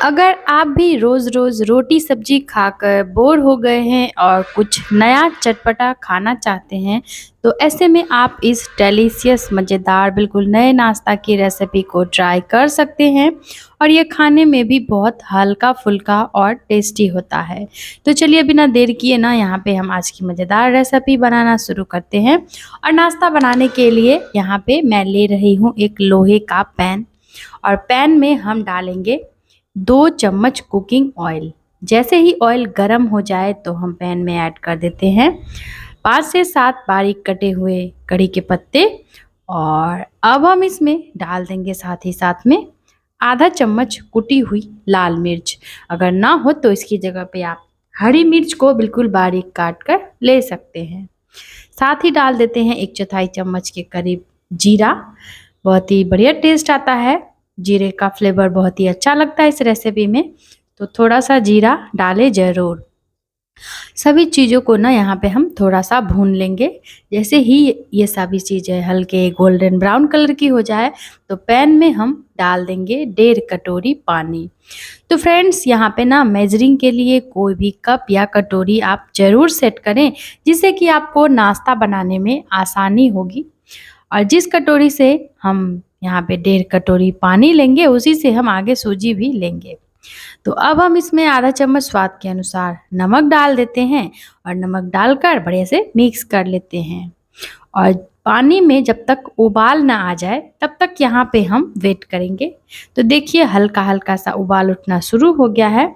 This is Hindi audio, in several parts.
अगर आप भी रोज़-रोज़ रोटी सब्जी खाकर बोर हो गए हैं और कुछ नया चटपटा खाना चाहते हैं, तो ऐसे में आप इस डिलीशियस मज़ेदार बिल्कुल नए नाश्ता की रेसिपी को ट्राई कर सकते हैं और ये खाने में भी बहुत हल्का-फुल्का और टेस्टी होता है। तो चलिए बिना देर किए ना यहाँ पे हम आज की मज़ेदार रेसिपी बनाना शुरू करते हैं और नाश्ता बनाने के लिए यहाँ पे मैं ले रही हूँ एक लोहे का पैन और पैन में हम डालेंगे 2 चम्मच कुकिंग ऑयल। जैसे ही ऑयल गरम हो जाए तो हम पैन में ऐड कर देते हैं 5 से 7 बारीक कटे हुए कड़ी के पत्ते और अब हम इसमें डाल देंगे साथ ही साथ में आधा चम्मच कुटी हुई लाल मिर्च। अगर ना हो तो इसकी जगह पे आप हरी मिर्च को बिल्कुल बारीक काट कर ले सकते हैं। साथ ही डाल देते हैं 1/4 चम्मच के करीब जीरा। बहुत ही बढ़िया टेस्ट आता है, जीरे का फ्लेवर बहुत ही अच्छा लगता है इस रेसिपी में, तो थोड़ा सा जीरा डालें ज़रूर। सभी चीज़ों को ना यहाँ पे हम थोड़ा सा भून लेंगे। जैसे ही ये सभी चीज़ें हल्के गोल्डन ब्राउन कलर की हो जाए तो पैन में हम डाल देंगे 1.5 कटोरी पानी। तो फ्रेंड्स यहाँ पे ना मेजरिंग के लिए कोई भी कप या कटोरी आप ज़रूर सेट करें, जिससे कि आपको नाश्ता बनाने में आसानी होगी। और जिस कटोरी से हम यहाँ पे 1.5 कटोरी पानी लेंगे, उसी से हम आगे सूजी भी लेंगे। तो अब हम इसमें आधा चम्मच स्वाद के अनुसार नमक डाल देते हैं और नमक डालकर बढ़िया से मिक्स कर लेते हैं। और पानी में जब तक उबाल ना आ जाए तब तक यहाँ पे हम वेट करेंगे। तो देखिए हल्का हल्का सा उबाल उठना शुरू हो गया है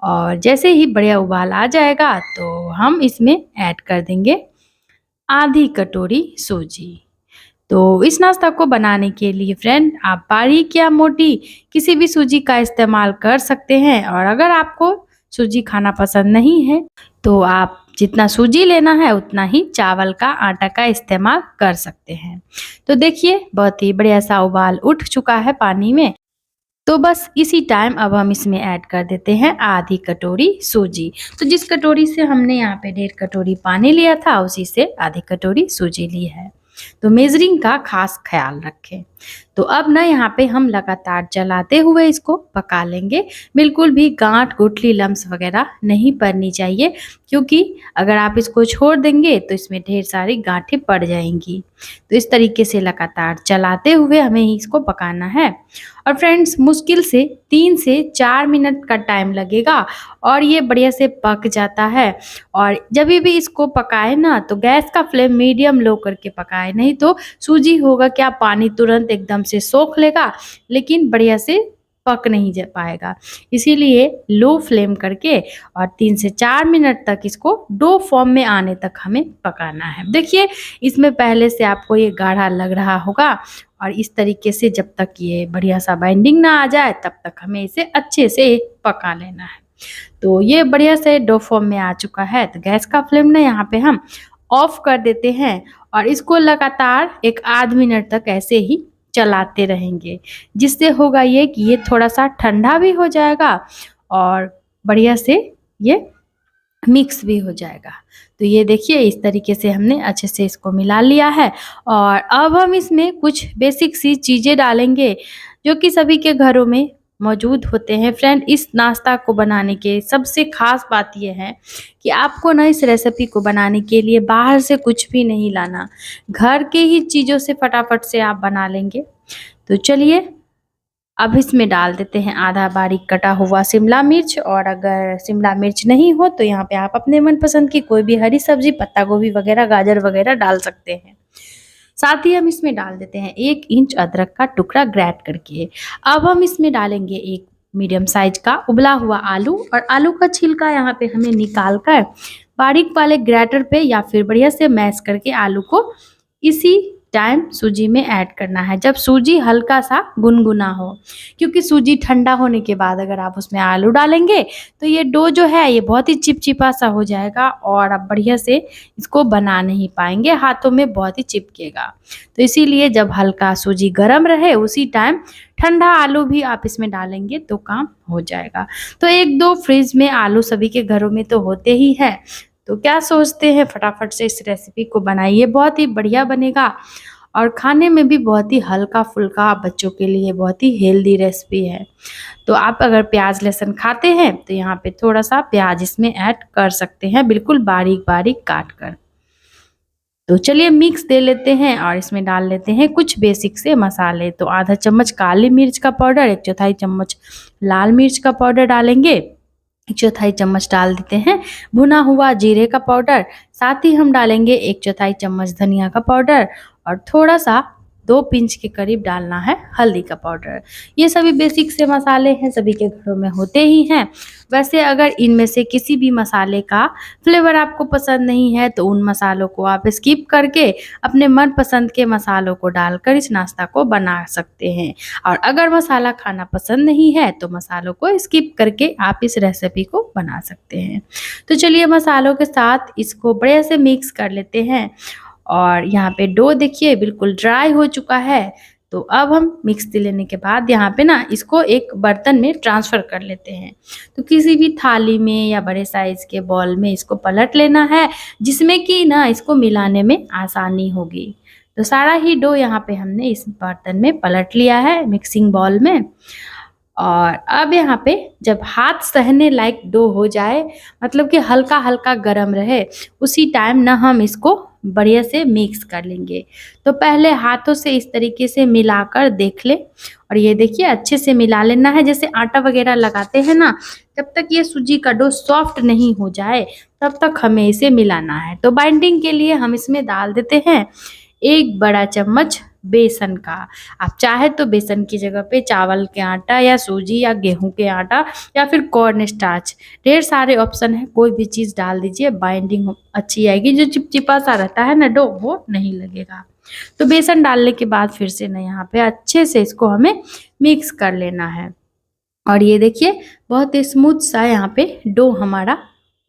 और जैसे ही बढ़िया उबाल आ जाएगा तो हम इसमें ऐड कर देंगे आधी कटोरी सूजी। तो इस नाश्ता को बनाने के लिए फ्रेंड आप बारीक या मोटी किसी भी सूजी का इस्तेमाल कर सकते हैं और अगर आपको सूजी खाना पसंद नहीं है तो आप जितना सूजी लेना है उतना ही चावल का आटा का इस्तेमाल कर सकते हैं। तो देखिए बहुत ही बढ़िया सा उबाल उठ चुका है पानी में। तो बस इसी टाइम अब हम इसमें ऐड कर देते हैं आधी कटोरी सूजी। तो जिस कटोरी से हमने यहाँ पे 1.5 कटोरी पानी लिया था उसी से आधी कटोरी सूजी ली है। तो मेजरिंग का खास ख्याल रखें। तो अब ना यहाँ पे हम लगातार चलाते हुए इसको पका लेंगे। बिल्कुल भी गांठ गुठली लम्स वगैरह नहीं पड़नी चाहिए, क्योंकि अगर आप इसको छोड़ देंगे तो इसमें ढेर सारी गांठें पड़ जाएंगी। तो इस तरीके से लगातार चलाते हुए हमें इसको पकाना है। और फ्रेंड्स मुश्किल से 3 से 4 मिनट का टाइम लगेगा और ये बढ़िया से पक जाता है। और जब भी इसको पकाए ना तो गैस का फ्लेम मीडियम लो करके पकाए, नहीं तो सूजी होगा क्या पानी तुरंत एकदम से सोख लेगा लेकिन बढ़िया से पक नहीं जा पाएगा। इसीलिए लो फ्लेम करके और 3 से 4 मिनट तक इसको डो फॉर्म में आने तक हमें पकाना है। देखिए इसमें पहले से आपको ये गाढ़ा लग रहा होगा और इस तरीके से जब तक ये बढ़िया सा बाइंडिंग ना आ जाए तब तक हमें इसे अच्छे से पका लेना है। तो ये बढ़िया से डो फॉर्म में आ चुका है तो गैस का फ्लेम ना यहाँ पे हम ऑफ कर देते हैं और इसको लगातार 1 मिनट तक ऐसे ही चलाते रहेंगे, जिससे होगा ये कि ये थोड़ा सा ठंडा भी हो जाएगा और बढ़िया से ये मिक्स भी हो जाएगा। तो ये देखिए इस तरीके से हमने अच्छे से इसको मिला लिया है और अब हम इसमें कुछ बेसिक सी चीज़ें डालेंगे जो कि सभी के घरों में मौजूद होते हैं। फ्रेंड इस नाश्ता को बनाने के सबसे ख़ास बात ये है कि आपको ना इस रेसिपी को बनाने के लिए बाहर से कुछ भी नहीं लाना, घर के ही चीज़ों से फटाफट से आप बना लेंगे। तो चलिए अब इसमें डाल देते हैं आधा बारीक कटा हुआ शिमला मिर्च और अगर शिमला मिर्च नहीं हो तो यहाँ पे आप अपने मनपसंद की कोई भी हरी सब्जी पत्ता गोभी वगैरह गाजर वगैरह डाल सकते हैं। साथ ही हम इसमें डाल देते हैं 1 इंच अदरक का टुकड़ा ग्रेट करके। अब हम इसमें डालेंगे एक मीडियम साइज का उबला हुआ आलू और आलू का छिलका यहाँ पे हमें निकाल कर बारीक वाले ग्रेटर पे या फिर बढ़िया से मैश करके आलू को इसी टाइम सूजी में ऐड करना है जब सूजी हल्का सा गुनगुना हो, क्योंकि सूजी ठंडा होने के बाद अगर आप उसमें आलू डालेंगे तो ये डो जो है ये बहुत ही चिपचिपा सा हो जाएगा और आप बढ़िया से इसको बना नहीं पाएंगे, हाथों में बहुत ही चिपकेगा। तो इसीलिए जब हल्का सूजी गर्म रहे उसी टाइम ठंडा आलू भी आप इसमें डालेंगे तो काम हो जाएगा। तो 1-2 फ्रिज में आलू सभी के घरों में तो होते ही है, तो क्या सोचते हैं फटाफट से इस रेसिपी को बनाइए, बहुत ही बढ़िया बनेगा और खाने में भी बहुत ही हल्का-फुल्का, बच्चों के लिए बहुत ही हेल्दी रेसिपी है। तो आप अगर प्याज़ लहसुन खाते हैं तो यहाँ पे थोड़ा-सा प्याज़ इसमें ऐड कर सकते हैं, बिल्कुल बारीक-बारीक काट कर। तो चलिए मिक्स दे लेते हैं और इसमें डाल लेते हैं कुछ बेसिक से मसाले। तो आधा चम्मच काली मिर्च का पाउडर, 1/4 चम्मच लाल मिर्च का पाउडर डालेंगे, 1/4 चम्मच डाल देते हैं भुना हुआ जीरे का पाउडर, साथ ही हम डालेंगे 1/4 चम्मच धनिया का पाउडर और थोड़ा-सा 2 पिंच के करीब डालना है हल्दी का पाउडर। ये सभी बेसिक से मसाले हैं, सभी के घरों में होते ही हैं। वैसे अगर इनमें से किसी भी मसाले का फ्लेवर आपको पसंद नहीं है तो उन मसालों को आप स्किप करके अपने मनपसंद के मसालों को डालकर इस नाश्ता को बना सकते हैं। और अगर मसाला खाना पसंद नहीं है तो मसालों को स्किप करके आप इस रेसिपी को बना सकते हैं। तो चलिए मसालों के साथ इसको बढ़िया से मिक्स कर लेते हैं और यहाँ पे डो देखिए बिल्कुल ड्राई हो चुका है। तो अब हम मिक्स दे लेने के बाद यहाँ पे ना इसको एक बर्तन में ट्रांसफ़र कर लेते हैं। तो किसी भी थाली में या बड़े साइज़ के बॉल में इसको पलट लेना है, जिसमें कि ना इसको मिलाने में आसानी होगी। तो सारा ही डो यहाँ पे हमने इस बर्तन में पलट लिया है मिक्सिंग बाउल में। और अब यहाँ पे जब हाथ सहने लायक डो हो जाए, मतलब कि हल्का-हल्का गरम रहे, उसी टाइम ना हम इसको बढ़िया से मिक्स कर लेंगे। तो पहले हाथों से इस तरीके से मिलाकर देख लें और ये देखिए अच्छे से मिला लेना है। जैसे आटा वगैरह लगाते हैं ना, जब तक ये सूजी का डो सॉफ्ट नहीं हो जाए, तब तक हमें इसे मिलाना है। तो बाइंडिंग के लिए हम इसमें डाल देते हैं 1 बड़ा चम्मच बेसन का। आप चाहे तो बेसन की जगह पे चावल के आटा या सूजी या गेहूं के आटा या फिर कॉर्न स्टार्च, ढेर सारे ऑप्शन है, कोई भी चीज़ डाल दीजिए, बाइंडिंग अच्छी आएगी। जो चिपचिपा सा रहता है ना डो, वो नहीं लगेगा। तो बेसन डालने के बाद फिर से ना यहाँ पे अच्छे से इसको हमें मिक्स कर लेना है। और ये देखिए बहुत ही स्मूथ सा यहाँ पे डो हमारा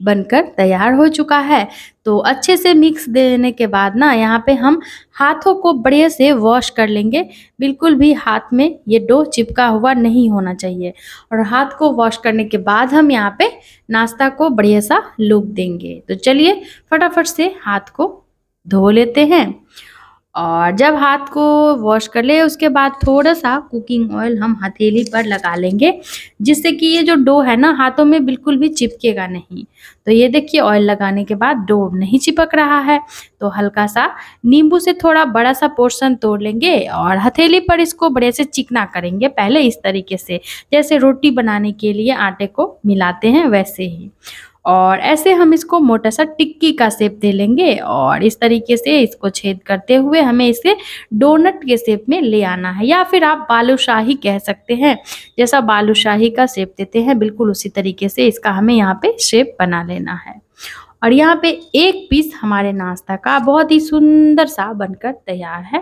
बनकर तैयार हो चुका है। तो अच्छे से मिक्स देने के बाद ना यहाँ पे हम हाथों को बढ़िया से वॉश कर लेंगे। बिल्कुल भी हाथ में ये डो चिपका हुआ नहीं होना चाहिए। और हाथ को वॉश करने के बाद हम यहाँ पे नाश्ता को बढ़िया सा लुक देंगे। तो चलिए फटाफट से हाथ को धो लेते हैं। और जब हाथ को वॉश कर ले उसके बाद थोड़ा-सा कुकिंग ऑयल हम हथेली पर लगा लेंगे, जिससे कि ये जो डो है ना हाथों में बिल्कुल भी चिपकेगा नहीं। तो ये देखिए ऑयल लगाने के बाद डो नहीं चिपक रहा है। तो हल्का-सा नींबू से थोड़ा बड़ा-सा पोर्शन तोड़ लेंगे और हथेली पर इसको बढ़िया से चिकना करेंगे पहले इस तरीके से, जैसे रोटी बनाने के लिए आटे को मिलाते हैं वैसे ही। और ऐसे हम इसको मोटा-सा टिक्की का शेप दे लेंगे और इस तरीके से इसको छेद करते हुए हमें इसे डोनट के शेप में ले आना है, या फिर आप बालूशाही कह सकते हैं। जैसा बालूशाही का शेप देते हैं बिल्कुल उसी तरीके से इसका हमें यहाँ पे शेप बना लेना है। और यहाँ पे एक पीस हमारे नाश्ता का बहुत ही सुंदर सा बनकर तैयार है।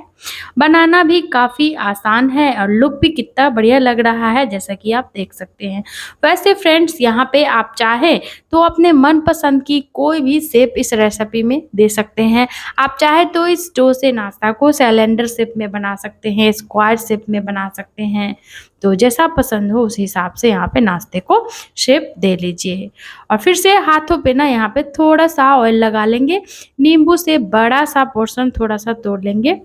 बनाना भी काफ़ी आसान है और लुक भी कितना बढ़िया लग रहा है, जैसा कि आप देख सकते हैं। वैसे फ्रेंड्स यहाँ पे आप चाहें तो अपने मनपसंद की कोई भी शेप इस रेसिपी में दे सकते हैं। आप चाहे तो इस डो से नाश्ता को सिलेंडर शेप में बना सकते हैं, स्क्वायर शेप में बना सकते हैं। तो जैसा पसंद हो उस हिसाब से यहाँ पे नाश्ते को शेप दे लीजिए। और फिर से हाथों पे ना यहाँ पे थोड़ा-सा ऑयल लगा लेंगे, नींबू से बड़ा-सा पोर्शन थोड़ा-सा तोड़ लेंगे।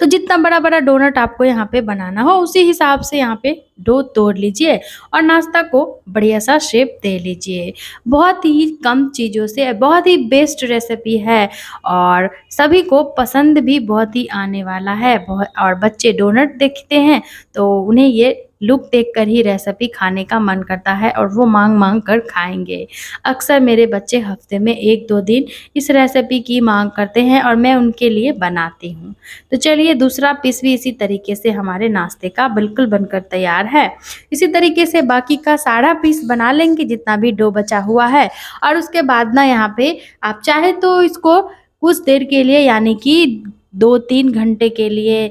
तो जितना बड़ा-बड़ा डोनट आपको यहाँ पे बनाना हो उसी हिसाब से यहाँ पे डो तोड़ लीजिए और नाश्ता को बढ़िया सा शेप दे लीजिए। बहुत ही कम चीज़ों से बहुत ही बेस्ट रेसिपी है और सभी को पसंद भी बहुत ही आने वाला है। बहुत और बच्चे डोनट देखते हैं तो उन्हें ये लुक देखकर ही रेसिपी खाने का मन करता है और वो माँग-माँग कर खाएँगे। अक्सर मेरे बच्चे हफ्ते में 1-2 दिन इस रेसिपी की माँग करते हैं और मैं उनके लिए बनाती हूँ। तो चलिए दूसरा पीस भी इसी तरीके से हमारे नाश्ते का बिल्कुल बनकर तैयार है। इसी तरीके से बाकी का सारा पीस बना लेंगे जितना भी डो बचा हुआ है और उसके बाद ना यहाँ पे आप चाहे तो इसको कुछ देर के लिए यानी कि 2-3 घंटे के लिए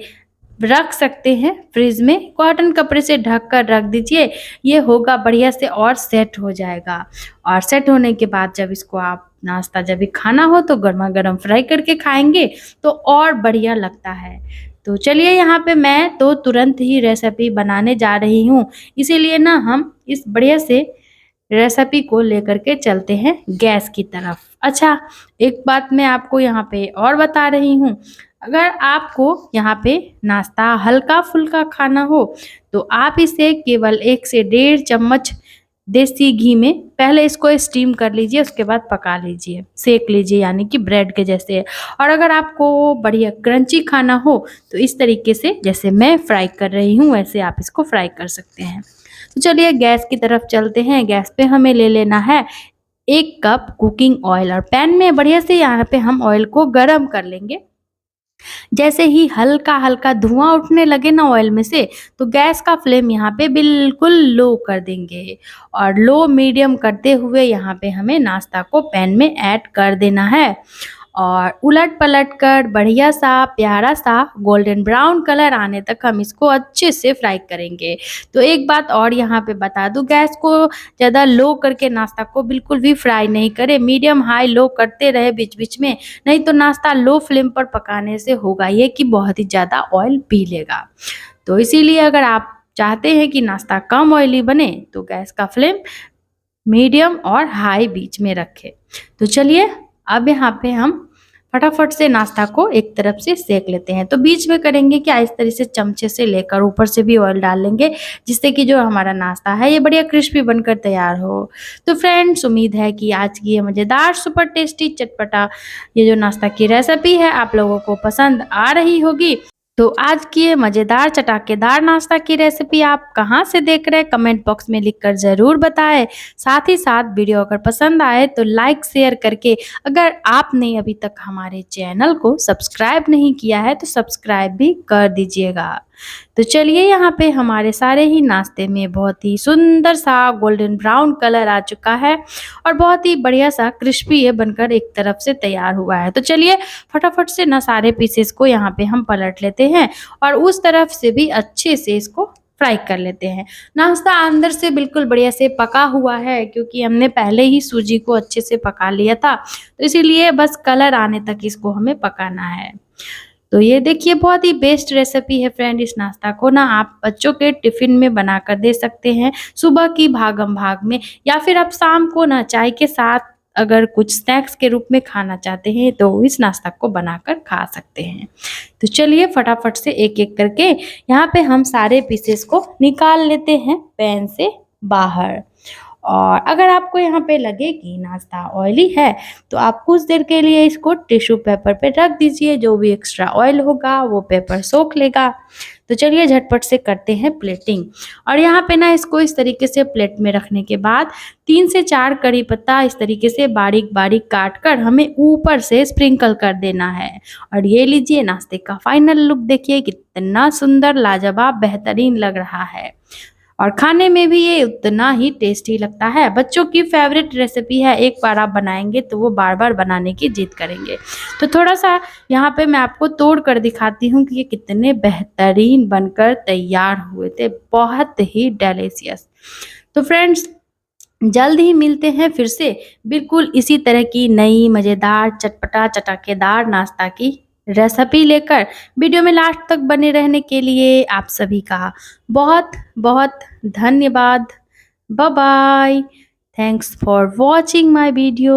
रख सकते हैं फ्रिज में। कॉटन कपड़े से ढक कर रख दीजिए, ये होगा बढ़िया से और सेट हो जाएगा। और सेट होने के बाद जब इसको आप नाश्ता जब भी खाना हो तो गरमा-गरम फ्राई करके खाएँगे तो और बढ़िया लगता है। तो चलिए यहाँ पे मैं तो तुरंत ही रेसिपी बनाने जा रही हूँ, इसीलिए ना हम इस बढ़िया से रेसिपी को लेकर के चलते हैं गैस की तरफ। अच्छा, एक बात मैं आपको यहाँ पे और बता रही हूँ, अगर आपको यहाँ पे नाश्ता हल्का-फुल्का खाना हो, तो आप इसे केवल 1 से डेढ़ चम्मच देसी घी में पहले इसको स्टीम कर लीजिए, उसके बाद पका लीजिए, सेक लीजिए यानी कि ब्रेड के जैसे। और अगर आपको बढ़िया क्रंची खाना हो, तो इस तरीके से जैसे मैं फ्राई कर रही हूँ, वैसे आप इसको फ्राई कर सकते हैं। तो चलिए गैस की तरफ चलते हैं। गैस पे हमें ले लेना है 1 कप कुकिंग ऑयल और पैन में बढ़िया से यहाँ पे हम ऑयल को गरम कर लेंगे। जैसे ही हल्का-हल्का धुआँ उठने लगे ना ऑयल में से, तो गैस का फ्लेम यहाँ पे बिल्कुल लो कर देंगे और लो मीडियम करते हुए यहाँ पे हमें नाश्ता को पैन में ऐड कर देना है और उलट-पलट कर बढ़िया सा प्यारा सा गोल्डन ब्राउन कलर आने तक हम इसको अच्छे से फ्राई करेंगे। तो एक बात और यहाँ पे बता दूँ, गैस को ज़्यादा लो करके नाश्ता को बिल्कुल भी फ्राई नहीं करें, मीडियम हाई लो करते रहे बीच-बीच में, नहीं तो नाश्ता लो फ्लेम पर पकाने से होगा ये कि बहुत ही ज़्यादा ऑयल पी लेगा। तो इसीलिए अगर आप चाहते हैं कि नाश्ता कम ऑयली बने, तो गैस का फ्लेम मीडियम और हाई बीच में रखें। तो चलिए अब यहाँ पे हम फटाफट से नाश्ता को एक तरफ से सेक लेते हैं। तो बीच में करेंगे क्या, इस तरह से चमचे से लेकर ऊपर से भी ऑयल डाल लेंगे, जिससे कि जो हमारा नाश्ता है ये बढ़िया क्रिस्पी बनकर तैयार हो। तो फ्रेंड्स, उम्मीद है कि आज की ये मज़ेदार सुपर टेस्टी चटपटा ये जो नाश्ता की रेसिपी है आप लोगों को पसंद आ रही होगी। तो आज की ये मज़ेदार चटाकेदार नाश्ता की रेसिपी आप कहाँ से देख रहे हैं, कमेंट बॉक्स में लिखकर ज़रूर बताएं। साथ ही साथ वीडियो अगर पसंद आए तो लाइक शेयर करके, अगर आपने अभी तक हमारे चैनल को सब्सक्राइब नहीं किया है तो सब्सक्राइब भी कर दीजिएगा। तो चलिए यहाँ पे हमारे सारे ही नाश्ते में बहुत ही सुंदर सा गोल्डन ब्राउन कलर आ चुका है और बहुत ही बढ़िया सा क्रिस्पी ये बनकर एक तरफ से तैयार हुआ है। तो चलिए फटाफट से ना सारे पीसेस को यहाँ पे हम पलट लेते हैं और उस तरफ से भी अच्छे से इसको फ्राई कर लेते हैं। नाश्ता अंदर से बिल्कुल बढ़िया से पका हुआ है, क्योंकि हमने पहले ही सूजी को अच्छे से पका लिया था, तो इसीलिए बस कलर आने तक इसको हमें पकाना है। तो ये देखिए बहुत ही बेस्ट रेसिपी है फ्रेंड। इस नाश्ता को ना आप बच्चों के टिफ़िन में बनाकर दे सकते हैं, सुबह की भागम-भाग में, या फिर आप शाम को ना चाय के साथ अगर कुछ स्नैक्स के रूप में खाना चाहते हैं तो इस नाश्ता को बनाकर खा सकते हैं। तो चलिए फटाफट से एक-एक करके यहाँ पे हम सारे पीसेस को निकाल लेते हैं पैन से बाहर। और अगर आपको यहाँ पे लगे कि नाश्ता ऑयली है, तो आप कुछ देर के लिए इसको टिश्यू पेपर पे रख दीजिए, जो भी एक्स्ट्रा ऑयल होगा वो पेपर सोख लेगा। तो चलिए झटपट से करते हैं प्लेटिंग। और यहाँ पे ना इसको इस तरीके से प्लेट में रखने के बाद 3 से 4 कड़ी पत्ता इस तरीके से बारीक-बारीक काट कर हमें ऊपर से स्प्रिंकल कर देना है। और ये लीजिए नाश्ते का फाइनल लुक, देखिए कितना सुंदर लाजवाब बेहतरीन लग रहा है और खाने में भी ये उतना ही टेस्टी लगता है। बच्चों की फेवरेट रेसिपी है, एक बार आप बनाएंगे तो वो बार-बार बनाने की जिद करेंगे। तो थोड़ा-सा यहाँ पे मैं आपको तोड़ कर दिखाती हूँ कि ये कितने बेहतरीन बनकर तैयार हुए थे, बहुत ही डिलीशियस। तो फ्रेंड्स, जल्द ही मिलते हैं फिर से बिल्कुल इसी तरह की नई मज़ेदार चटपटा चटाकेदार नाश्ता की रेसिपी लेकर। वीडियो में लास्ट तक बने रहने के लिए आप सभी का बहुत बहुत धन्यवाद। Bye bye. Thanks for watching my video.